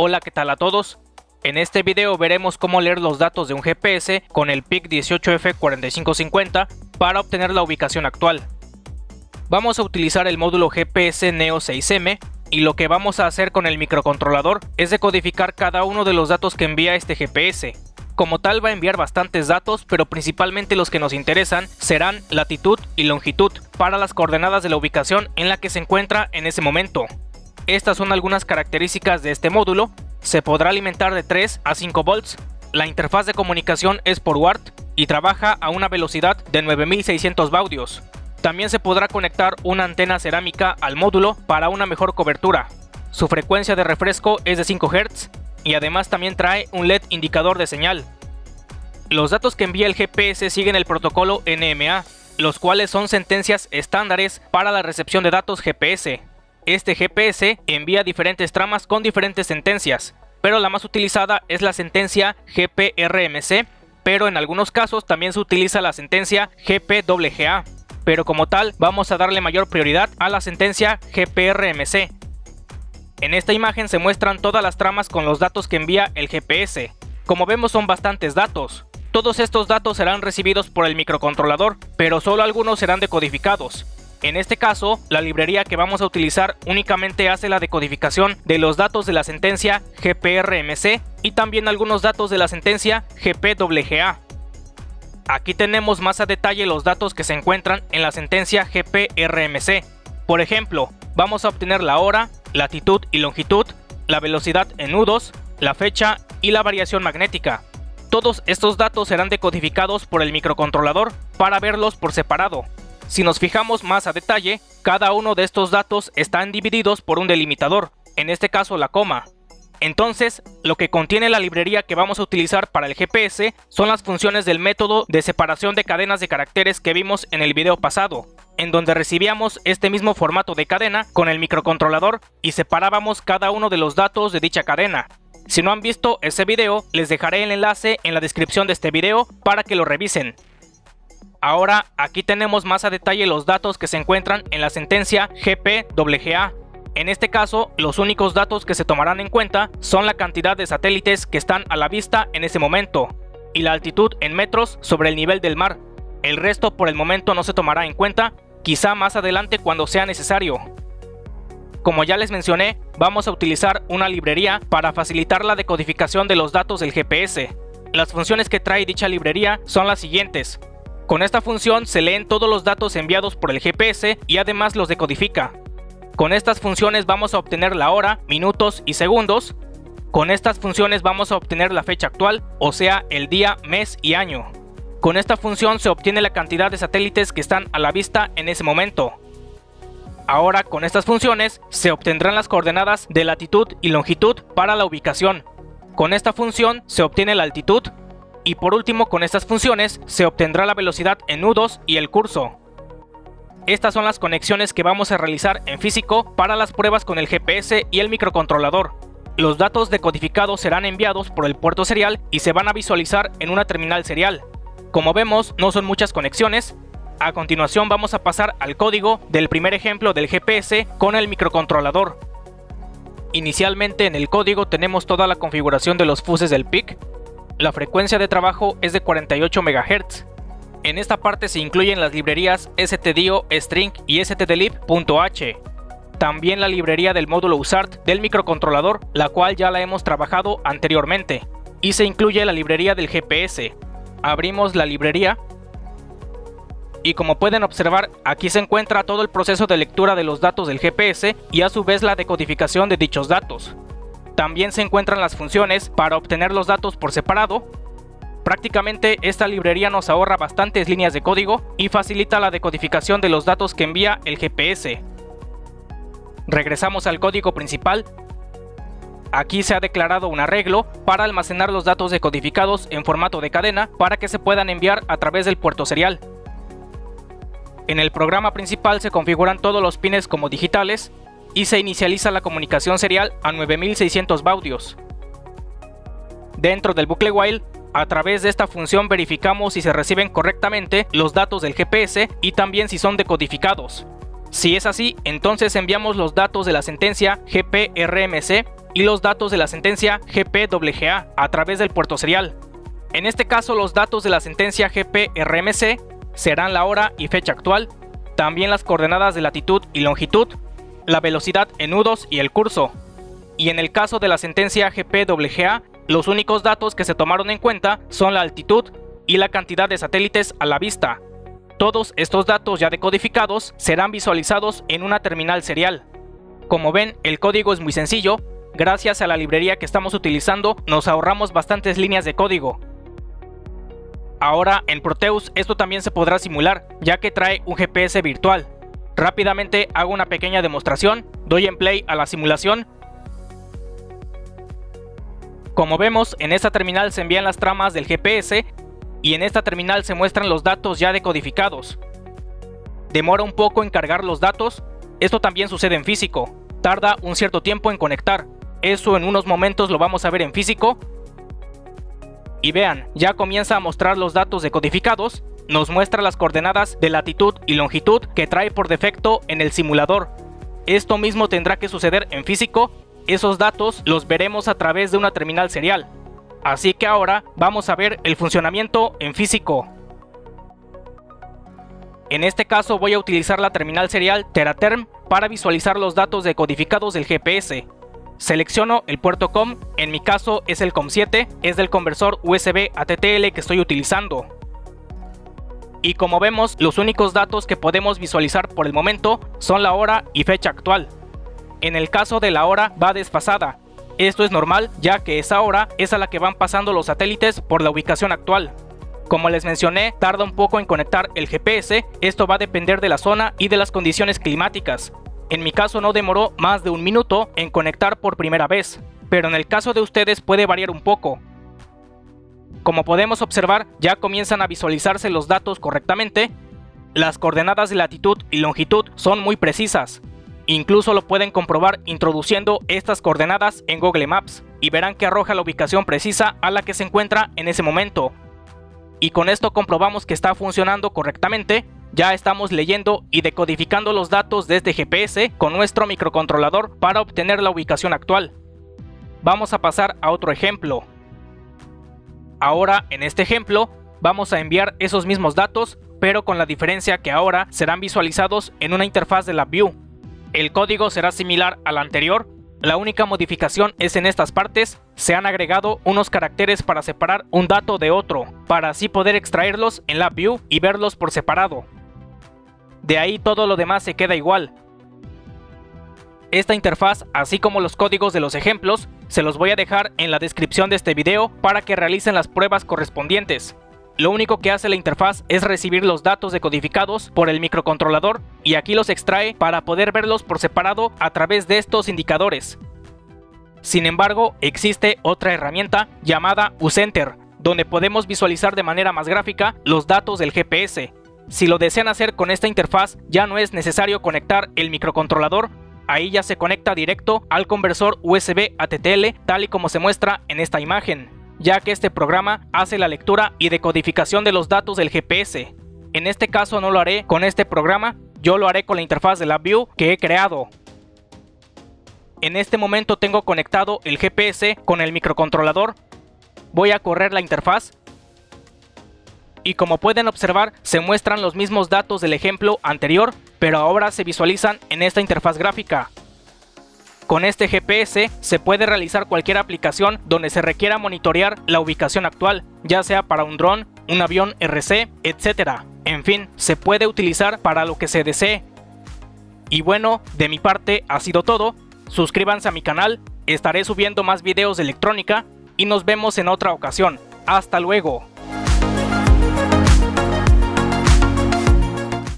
Hola, ¿qué tal a todos? En este video veremos cómo leer los datos de un GPS con el PIC 18F4550 para obtener la ubicación actual. Vamos a utilizar el módulo GPS Neo 6M y lo que vamos a hacer con el microcontrolador es decodificar cada uno de los datos que envía este GPS. Como tal va a enviar bastantes datos, pero principalmente los que nos interesan serán latitud y longitud para las coordenadas de la ubicación en la que se encuentra en ese momento. Estas son algunas características de este módulo. Se podrá alimentar de 3 a 5 volts. La interfaz de comunicación es por WART y trabaja a una velocidad de 9600 baudios. También se podrá conectar una antena cerámica al módulo para una mejor cobertura. Su frecuencia de refresco es de 5 Hz y además también trae un LED indicador de señal. Los datos que envía el GPS siguen el protocolo NMA, los cuales son sentencias estándares para la recepción de datos GPS. Este GPS envía diferentes tramas con diferentes sentencias, pero la más utilizada es la sentencia GPRMC, pero en algunos casos también se utiliza la sentencia GPWGA, pero como tal vamos a darle mayor prioridad a la sentencia GPRMC. En esta imagen se muestran todas las tramas con los datos que envía el GPS. Como vemos son bastantes datos. Todos estos datos serán recibidos por el microcontrolador, pero solo algunos serán decodificados. En este caso, la librería que vamos a utilizar únicamente hace la decodificación de los datos de la sentencia GPRMC y también algunos datos de la sentencia GPWGA. Aquí tenemos más a detalle los datos que se encuentran en la sentencia GPRMC. Por ejemplo, vamos a obtener la hora, latitud y longitud, la velocidad en nudos, la fecha y la variación magnética. Todos estos datos serán decodificados por el microcontrolador para verlos por separado. Si nos fijamos más a detalle, cada uno de estos datos están divididos por un delimitador, en este caso la coma. Entonces, lo que contiene la librería que vamos a utilizar para el GPS son las funciones del método de separación de cadenas de caracteres que vimos en el video pasado, en donde recibíamos este mismo formato de cadena con el microcontrolador y separábamos cada uno de los datos de dicha cadena. Si no han visto ese video, les dejaré el enlace en la descripción de este video para que lo revisen. Ahora, aquí tenemos más a detalle los datos que se encuentran en la sentencia GPWGA. En este caso, los únicos datos que se tomarán en cuenta son la cantidad de satélites que están a la vista en ese momento y la altitud en metros sobre el nivel del mar. El resto por el momento no se tomará en cuenta, quizá más adelante cuando sea necesario. Como ya les mencioné, vamos a utilizar una librería para facilitar la decodificación de los datos del GPS. Las funciones que trae dicha librería son las siguientes. Con esta función se leen todos los datos enviados por el GPS y además los decodifica. Con estas funciones vamos a obtener la hora, minutos y segundos. Con estas funciones vamos a obtener la fecha actual, o sea, el día, mes y año. Con esta función se obtiene la cantidad de satélites que están a la vista en ese momento. Ahora, con estas funciones se obtendrán las coordenadas de latitud y longitud para la ubicación. Con esta función se obtiene la altitud. Y por último, con estas funciones se obtendrá la velocidad en nudos y el curso. Estas son las conexiones que vamos a realizar en físico para las pruebas con el GPS y el microcontrolador. Los datos decodificados serán enviados por el puerto serial y se van a visualizar en una terminal serial. Como vemos, no son muchas conexiones. A continuación vamos a pasar al código del primer ejemplo del GPS con el microcontrolador. Inicialmente en el código tenemos toda la configuración de los fuses del PIC. La frecuencia de trabajo es de 48 MHz. En esta parte se incluyen las librerías stdio, string y stdlib.h. También la librería del módulo USART del microcontrolador, la cual ya la hemos trabajado anteriormente. Y se incluye la librería del GPS. Abrimos la librería. Y como pueden observar, aquí se encuentra todo el proceso de lectura de los datos del GPS y a su vez la decodificación de dichos datos. También se encuentran las funciones para obtener los datos por separado. Prácticamente esta librería nos ahorra bastantes líneas de código y facilita la decodificación de los datos que envía el GPS. Regresamos al código principal. Aquí se ha declarado un arreglo para almacenar los datos decodificados en formato de cadena para que se puedan enviar a través del puerto serial. En el programa principal se configuran todos los pines como digitales y se inicializa la comunicación serial a 9600 baudios. Dentro del bucle while, a través de esta función verificamos si se reciben correctamente los datos del GPS y también si son decodificados. Si es así, entonces enviamos los datos de la sentencia GPRMC y los datos de la sentencia GPWGA a través del puerto serial. En este caso, los datos de la sentencia GPRMC serán la hora y fecha actual, también las coordenadas de latitud y longitud, la velocidad en nudos y el curso. Y en el caso de la sentencia GPWGA, los únicos datos que se tomaron en cuenta son la altitud y la cantidad de satélites a la vista. Todos estos datos ya decodificados serán visualizados en una terminal serial. Como ven, el código es muy sencillo. Gracias a la librería que estamos utilizando, nos ahorramos bastantes líneas de código. Ahora, en Proteus esto también se podrá simular, ya que trae un GPS virtual. Rápidamente hago una pequeña demostración, doy en play a la simulación. Como vemos, en esta terminal se envían las tramas del GPS y en esta terminal se muestran los datos ya decodificados. Demora un poco en cargar los datos, esto también sucede en físico, tarda un cierto tiempo en conectar, eso en unos momentos lo vamos a ver en físico. Y vean, ya comienza a mostrar los datos decodificados, nos muestra las coordenadas de latitud y longitud que trae por defecto en el simulador. Esto mismo tendrá que suceder en físico, esos datos los veremos a través de una terminal serial. Así que ahora vamos a ver el funcionamiento en físico. En este caso voy a utilizar la terminal serial Teraterm para visualizar los datos decodificados del GPS. Selecciono el puerto COM, en mi caso es el COM7, es del conversor USB a TTL que estoy utilizando. Y como vemos, los únicos datos que podemos visualizar por el momento son la hora y fecha actual. En el caso de la hora va desfasada. Esto es normal, ya que esa hora es a la que van pasando los satélites por la ubicación actual. Como les mencioné, tarda un poco en conectar el GPS, esto va a depender de la zona y de las condiciones climáticas. En mi caso no demoró más de un minuto en conectar por primera vez, pero en el caso de ustedes puede variar un poco. Como podemos observar, ya comienzan a visualizarse los datos correctamente. Las coordenadas de latitud y longitud son muy precisas. Incluso lo pueden comprobar introduciendo estas coordenadas en Google Maps y verán que arroja la ubicación precisa a la que se encuentra en ese momento. Y con esto comprobamos que está funcionando correctamente. Ya estamos leyendo y decodificando los datos desde GPS con nuestro microcontrolador para obtener la ubicación actual. Vamos a pasar a otro ejemplo. Ahora, en este ejemplo, vamos a enviar esos mismos datos, pero con la diferencia que ahora serán visualizados en una interfaz de LabVIEW. El código será similar al anterior, la única modificación es en estas partes, se han agregado unos caracteres para separar un dato de otro, para así poder extraerlos en LabVIEW y verlos por separado. De ahí todo lo demás se queda igual. Esta interfaz, así como los códigos de los ejemplos, se los voy a dejar en la descripción de este video para que realicen las pruebas correspondientes. Lo único que hace la interfaz es recibir los datos decodificados por el microcontrolador y aquí los extrae para poder verlos por separado a través de estos indicadores. Sin embargo, existe otra herramienta llamada uCenter, donde podemos visualizar de manera más gráfica los datos del GPS. Si lo desean hacer con esta interfaz, ya no es necesario conectar el microcontrolador, ahí ya se conecta directo al conversor USB a TTL tal y como se muestra en esta imagen, ya que este programa hace la lectura y decodificación de los datos del GPS. En este caso no lo haré con este programa, yo lo haré con la interfaz de LabVIEW que he creado. En este momento tengo conectado el GPS con el microcontrolador, voy a correr la interfaz. Y como pueden observar, se muestran los mismos datos del ejemplo anterior, pero ahora se visualizan en esta interfaz gráfica. Con este GPS se puede realizar cualquier aplicación donde se requiera monitorear la ubicación actual, ya sea para un dron, un avión RC, etc. En fin, se puede utilizar para lo que se desee. Y bueno, de mi parte ha sido todo. Suscríbanse a mi canal, estaré subiendo más videos de electrónica y nos vemos en otra ocasión. ¡Hasta luego!